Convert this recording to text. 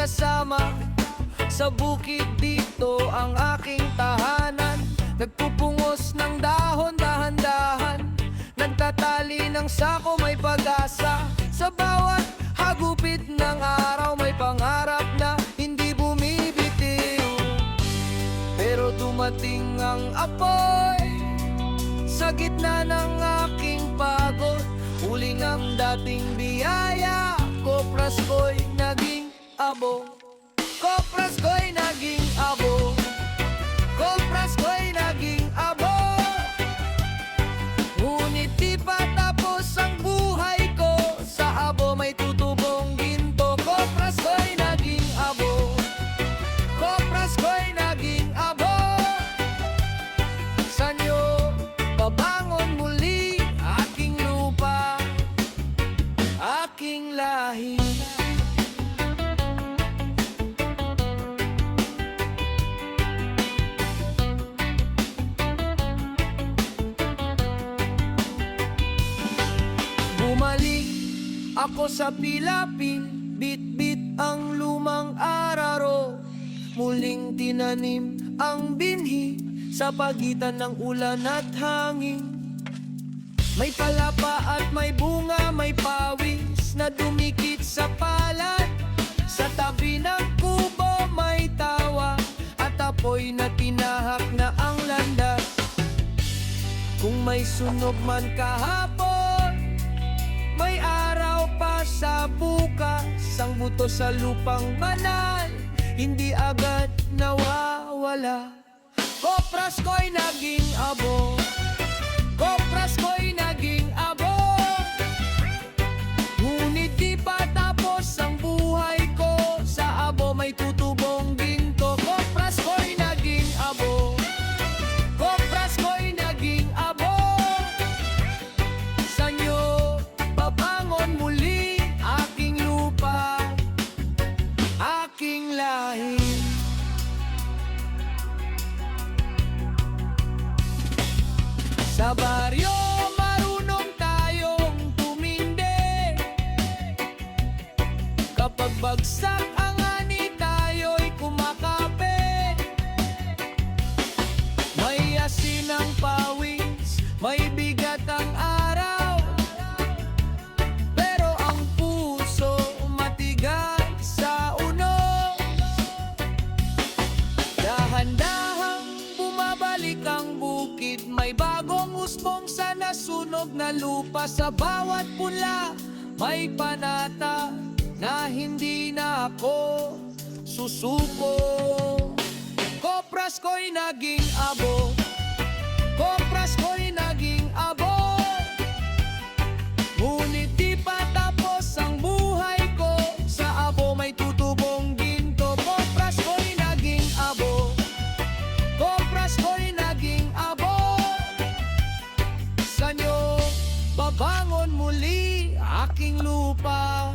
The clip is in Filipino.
magkasama. Sa bukid dito ang aking tahanan. Nagpupungos ng dahon dahan-dahan, nagtatali ng sako may pag-asa. Sa bawat hagupit ng araw may pangarap na hindi bumibitiw. Pero dumating ang apoy sa gitna ng aking pagod. Huling ang dating biyaya, kopras ko'y naging abo. Kopras ko'y naging abo. Kopras ko'y naging abo. Ngunit di pa tapos ang buhay ko. Sa abo may tutubong ginto. Kopras ko'y naging abo. Kopras ko'y naging abo. Sanyo babangon muli aking lupa, aking lahi. Bumalik ako sa Pilapil, bit-bit ang lumang araro. Muling tinanim ang binhi sa pagitan ng ulan at hangin. May palapa at may bunga, may pawis na dumikit sa palad. Sa tabi ng kubo may tawa at apoy na tinahak na ang landas. Kung may sunog man kahapon, may araw pa sa bukas. Ang buto sa lupang banal, hindi agad nawawala. Kopras ko'y naging abo. Kopras ko'y naging abo. Ngunit di pa tapos ang buhay ko. Sa abo may tutubong ginto. Kopras ko'y naging abo. Kopras ko'y naging abo. Sanyo babangon muli aking lupa, aking lahi. Sa baryo marunong tayong tumindi. Kapag bagsak ang ani tayo'y kumakape. May asin ang pawis, may bigat ang araw, pero ang puso matigas sa unos. Dahan-dahang bumabalik ang bukid, may bagong usbong sa nasunog na lupa. Sa bawat pula may panata na hindi na ako susuko. Kopras ko'y naging abo. Kopras ko'y naging abo. Ngunit di pa tapos ang buhay ko. Sa abo may tutubong ginto. Kopras ko'y naging abo. Kopras ko'y naging abo. Sanyo babangon muli aking lupa,